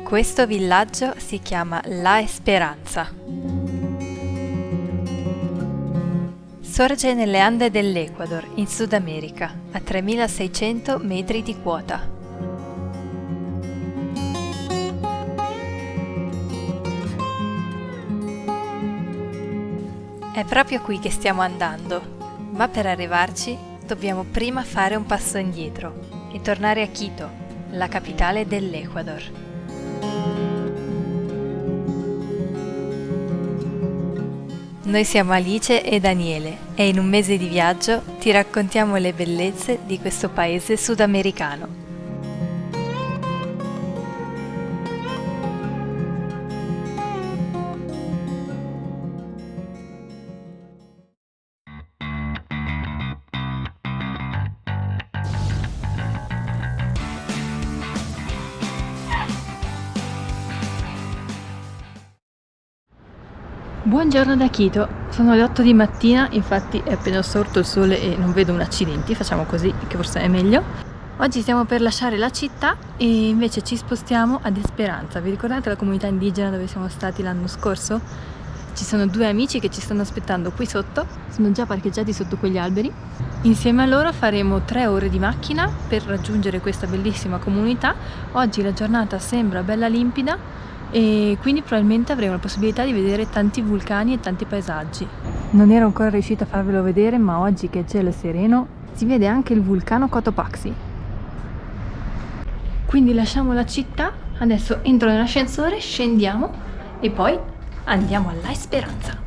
Questo villaggio si chiama La Esperanza. Sorge nelle Ande dell'Ecuador, in Sud America, a 3600 metri di quota. È proprio qui che stiamo andando, ma per arrivarci dobbiamo prima fare un passo indietro e tornare a Quito, la capitale dell'Ecuador. Noi siamo Alice e Daniele e in un mese di viaggio ti raccontiamo le bellezze di questo paese sudamericano. Buongiorno da Quito, sono le 8 di mattina, infatti è appena sorto il sole e non vedo un accidente, facciamo così che forse è meglio. Oggi stiamo per lasciare la città e invece ci spostiamo ad Esperanza. Vi ricordate la comunità indigena dove siamo stati l'anno scorso? Ci sono due amici che ci stanno aspettando qui sotto, sono già parcheggiati sotto quegli alberi. Insieme a loro faremo 3 ore di macchina per raggiungere questa bellissima comunità. Oggi la giornata sembra bella limpida e quindi probabilmente avremo la possibilità di vedere tanti vulcani e tanti paesaggi. Non ero ancora riuscita a farvelo vedere, ma oggi che il cielo è sereno si vede anche il vulcano Cotopaxi. Quindi lasciamo la città, adesso entro nell'ascensore, scendiamo e poi andiamo alla Esperanza.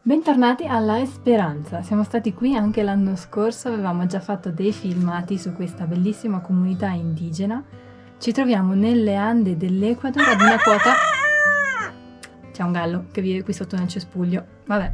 Bentornati alla Esperanza, siamo stati qui anche l'anno scorso, avevamo già fatto dei filmati su questa bellissima comunità indigena. Ci troviamo nelle Ande dell'Ecuador ad una quota... C'è un gallo che vive qui sotto nel cespuglio. Vabbè,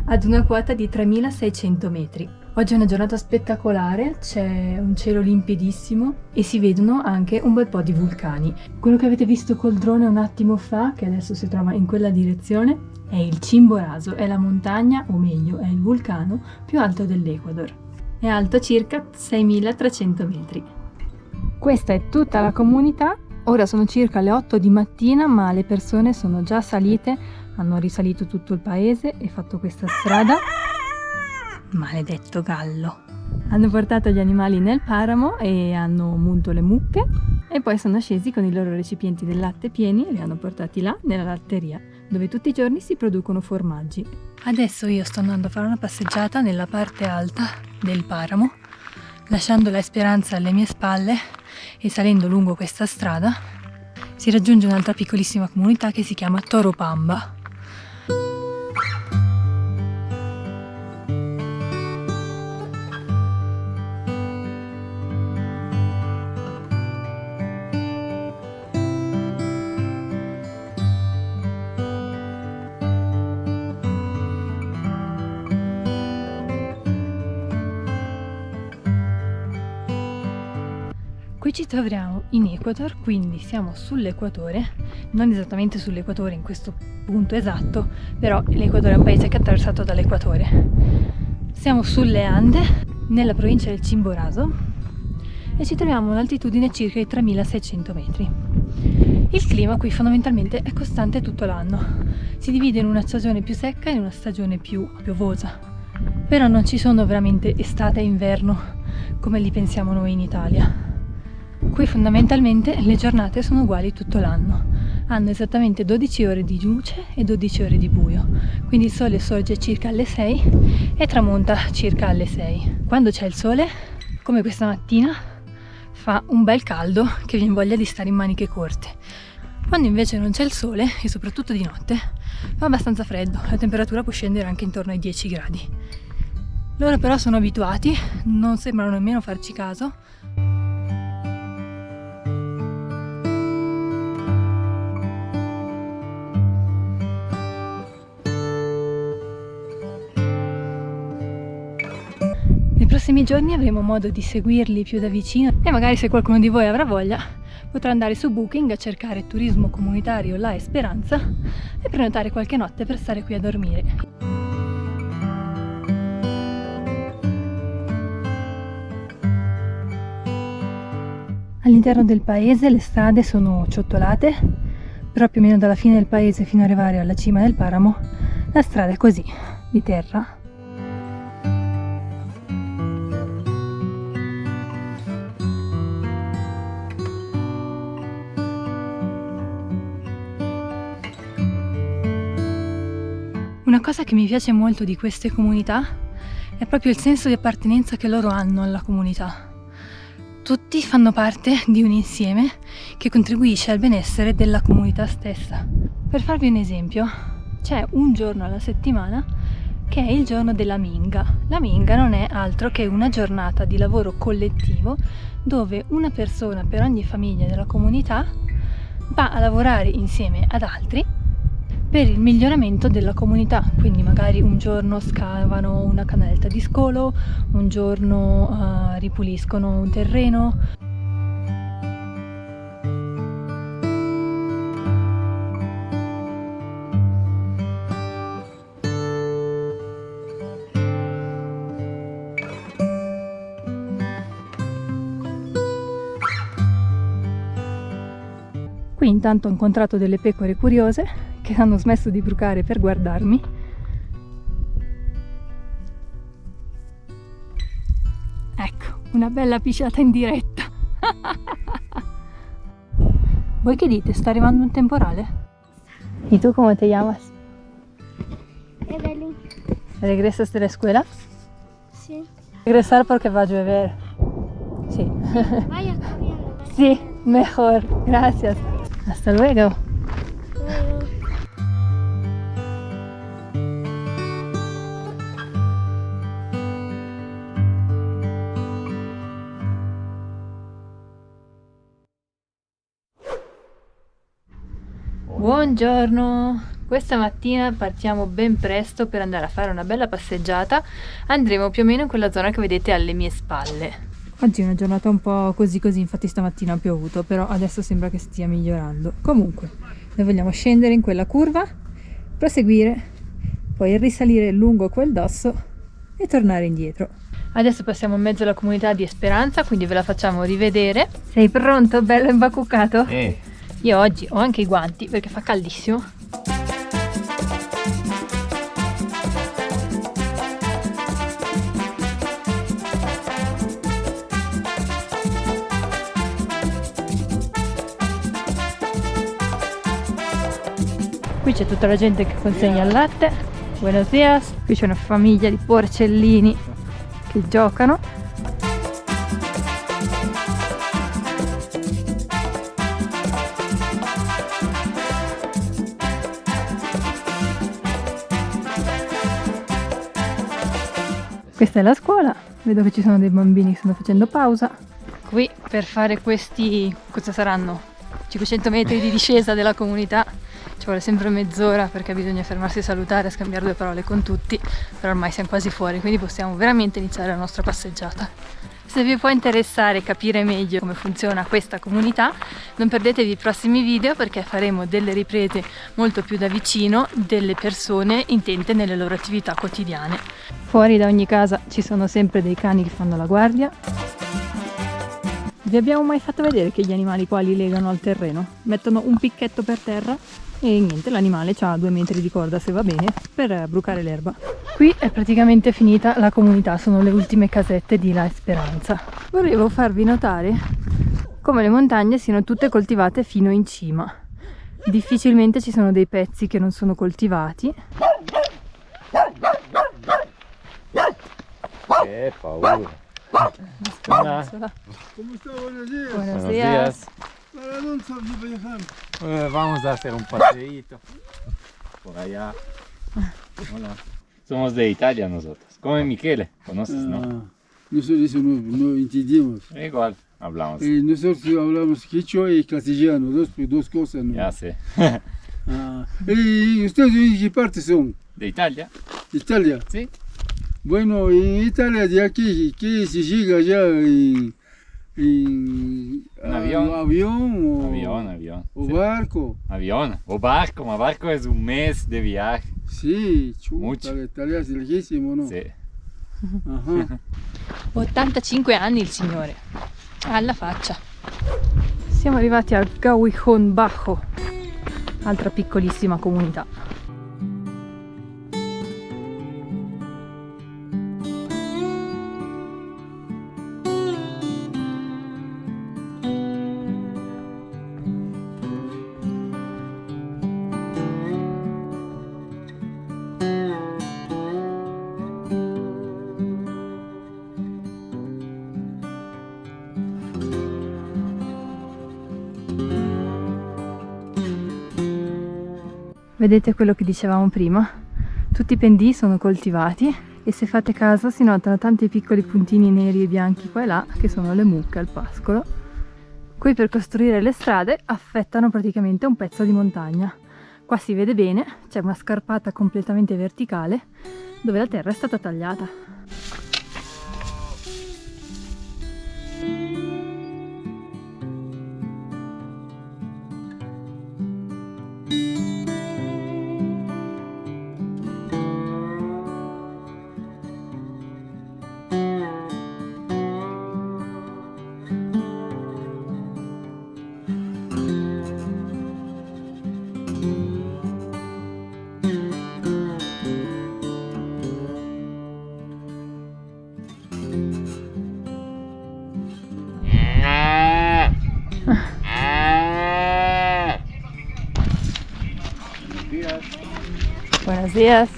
ad una quota di 3600 metri. Oggi è una giornata spettacolare, c'è un cielo limpidissimo e si vedono anche un bel po' di vulcani. Quello che avete visto col drone un attimo fa, che adesso si trova in quella direzione, è il Chimborazo, è la montagna, o meglio, è il vulcano più alto dell'Ecuador. È alto circa 6300 metri. Questa è tutta la comunità. Ora sono circa le 8 di mattina, ma le persone sono già salite, hanno risalito tutto il paese e fatto questa strada. Maledetto gallo! Hanno portato gli animali nel paramo e hanno munto le mucche e poi sono scesi con i loro recipienti del latte pieni e li hanno portati là nella latteria, dove tutti i giorni si producono formaggi. Adesso io sto andando a fare una passeggiata nella parte alta del paramo, lasciando la Esperanza alle mie spalle e salendo lungo questa strada si raggiunge un'altra piccolissima comunità che si chiama Toropamba. Qui ci troviamo in Ecuador, quindi siamo sull'equatore, non esattamente sull'equatore in questo punto esatto, però l'Ecuador è un paese che è attraversato dall'equatore. Siamo sulle Ande, nella provincia del Chimborazo, e ci troviamo a un'altitudine circa di 3600 metri. Il clima qui fondamentalmente è costante tutto l'anno, si divide in una stagione più secca e in una stagione più piovosa, però non ci sono veramente estate e inverno come li pensiamo noi in Italia. Qui fondamentalmente le giornate sono uguali tutto l'anno, hanno esattamente 12 ore di luce e 12 ore di buio, quindi il sole sorge circa alle 6 e tramonta circa alle 6. Quando c'è il sole, come questa mattina, fa un bel caldo che viene voglia di stare in maniche corte. Quando invece non c'è il sole, e soprattutto di notte, fa abbastanza freddo, la temperatura può scendere anche intorno ai 10 gradi. Loro però sono abituati, non sembrano nemmeno farci caso. Nei prossimi giorni avremo modo di seguirli più da vicino e magari, se qualcuno di voi avrà voglia, potrà andare su Booking a cercare turismo comunitario La Esperanza e prenotare qualche notte per stare qui a dormire. All'interno del paese le strade sono ciottolate, però più o meno dalla fine del paese fino ad arrivare alla cima del paramo la strada è così, di terra. Una cosa che mi piace molto di queste comunità è proprio il senso di appartenenza che loro hanno alla comunità. Tutti fanno parte di un insieme che contribuisce al benessere della comunità stessa. Per farvi un esempio, c'è un giorno alla settimana che è il giorno della minga. La minga non è altro che una giornata di lavoro collettivo dove una persona per ogni famiglia della comunità va a lavorare insieme ad altri per il miglioramento della comunità. Quindi magari un giorno scavano una canaletta di scolo, un giorno ripuliscono un terreno. Qui intanto ho incontrato delle pecore curiose che hanno smesso di brucare per guardarmi. Ecco, una bella pisciata in diretta. Voi che dite? Sta arrivando un temporale? E tu come ti chiamas? Evelyn. ¿Regresas de la escuela? Sí. Regresar porque va a llover. Sí. Vaya corriendo. Sí, mejor. Gracias. Hasta luego. Buongiorno, Questa mattina partiamo ben presto per andare a fare una bella passeggiata. Andremo più o meno in quella zona che vedete alle mie spalle. Oggi è una giornata un po' così, infatti stamattina ha piovuto, però adesso sembra che stia migliorando. Comunque, noi vogliamo scendere in quella curva, proseguire, poi risalire lungo quel dosso e tornare indietro. Adesso passiamo in mezzo alla comunità di Esperanza, quindi ve la facciamo rivedere. Sei pronto, bello imbacuccato? Io oggi ho anche i guanti perché fa caldissimo. Qui c'è tutta la gente che consegna il latte. Buenos dias. Qui c'è una famiglia di porcellini che giocano. Questa è la scuola, vedo che ci sono dei bambini che stanno facendo pausa. Qui per fare questi, cosa saranno? 500 metri di discesa della comunità ci vuole sempre mezz'ora perché bisogna fermarsi a salutare, a scambiare due parole con tutti, però ormai siamo quasi fuori, quindi possiamo veramente iniziare la nostra passeggiata. Se vi può interessare capire meglio come funziona questa comunità, non perdetevi i prossimi video perché faremo delle riprese molto più da vicino delle persone intente nelle loro attività quotidiane. Fuori da ogni casa ci sono sempre dei cani che fanno la guardia. Vi abbiamo mai fatto vedere che gli animali qua li legano al terreno? Mettono un picchetto per terra e niente, l'animale ha 2 metri di corda se va bene per brucare l'erba. Qui è praticamente finita la comunità, sono le ultime casette di La Esperanza. Volevo farvi notare come le montagne siano tutte coltivate fino in cima. Difficilmente ci sono dei pezzi che non sono coltivati. Che paura. ¿Cómo está? Buenos días. Buenos días. ¿Para dónde estamos viajando? Vamos a hacer un paseíto por allá. Hola. Somos de Italia nosotros. Como Michele, ¿conoces, no? Nosotros eso no entendemos. Igual, hablamos. Nosotros hablamos quechua y castellano, dos cosas, ¿no? Ya sé. ¿Y ustedes de qué parte son? ¿De Italia? ¿Italia? Sí. Bueno, en Italia de aquí, ¿qué se llega allá en avión. ¿Avión o, Avión. o Sí. barco? Avión. O barco, ma barco es un mes de viaje. Sì, Mucho. l'Italia è larghissimo, no? Sí. Ah, 85 anni il signore, alla faccia. Siamo arrivati a Gauijon Bajo, altra piccolissima comunità. Vedete quello che dicevamo prima? Tutti i pendii sono coltivati e se fate caso si notano tanti piccoli puntini neri e bianchi qua e là che sono le mucche al pascolo. Qui per costruire le strade affettano praticamente un pezzo di montagna. Qua si vede bene, c'è una scarpata completamente verticale dove la terra è stata tagliata. Buenos días.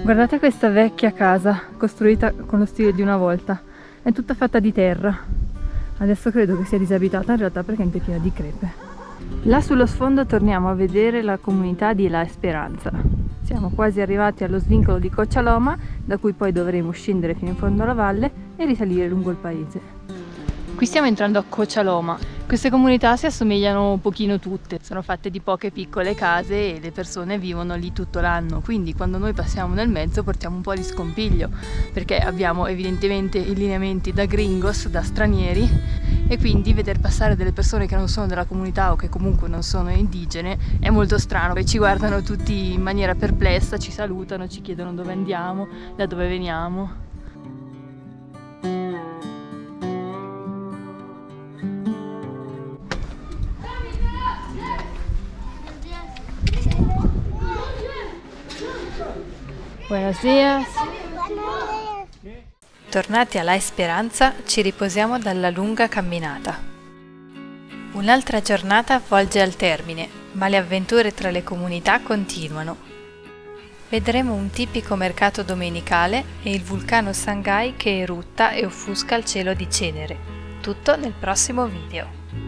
Guardate questa vecchia casa costruita con lo stile di una volta, è tutta fatta di terra. Adesso credo che sia disabitata in realtà perché è piena di crepe. Là sullo sfondo torniamo a vedere la comunità di La Esperanza. Siamo quasi arrivati allo svincolo di Coccialoma, da cui poi dovremo scendere fino in fondo alla valle e risalire lungo il paese. Qui stiamo entrando a Coccialoma. Queste comunità si assomigliano un pochino tutte, sono fatte di poche piccole case e le persone vivono lì tutto l'anno, quindi quando noi passiamo nel mezzo portiamo un po' di scompiglio, perché abbiamo evidentemente i lineamenti da gringos, da stranieri, e quindi veder passare delle persone che non sono della comunità o che comunque non sono indigene è molto strano. E ci guardano tutti in maniera perplessa, ci salutano, ci chiedono dove andiamo, da dove veniamo. Buenos días. Tornati alla Esperanza, ci riposiamo dalla lunga camminata. Un'altra giornata volge al termine, ma le avventure tra le comunità continuano. Vedremo un tipico mercato domenicale e il vulcano Sangay che erutta e offusca il cielo di cenere. Tutto nel prossimo video.